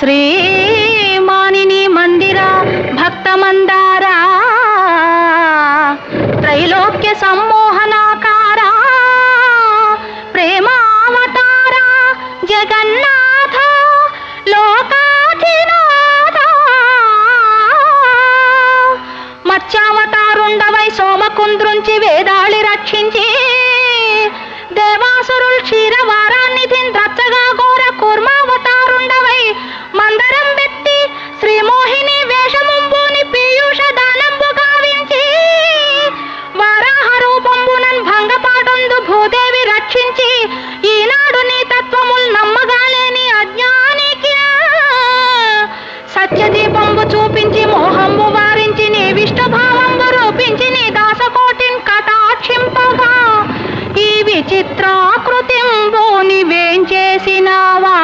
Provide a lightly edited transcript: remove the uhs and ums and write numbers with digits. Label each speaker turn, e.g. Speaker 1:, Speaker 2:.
Speaker 1: శ్రీమానిని మందిర భక్తమందారా త్రైలోక్య సమ్మోహనాకారా ప్రేమావతార జగన్నాథ లోకాధినాథ మత్స్యావతారుండవై సోమకుంద్రుంచి వేదాళి రక్షించి దేవాసురుల్ క్షీరవారాన్నిధిన్ రచ్చగా ఘోర కూర్మావతారుండవై మందరం వెత్తి శ్రీమోహిని వేషముంబూని పీయూష దానంబు గావించి వారాహ రూపంబునన్ భంగపాటొందు భూదేవి రక్షించి ఈనాడు నీ తత్వముల్ నమ్మగాలేని అజ్ఞానికి సత్యదీపంబు చూపించి మోహంబు వారించి నీ విష్ణుభావంబు రూపించి నీ దాసకోటిన్ కటాక్షింపగా ఈ విచిత్రాకృతింబు నీవేం చేసినావా?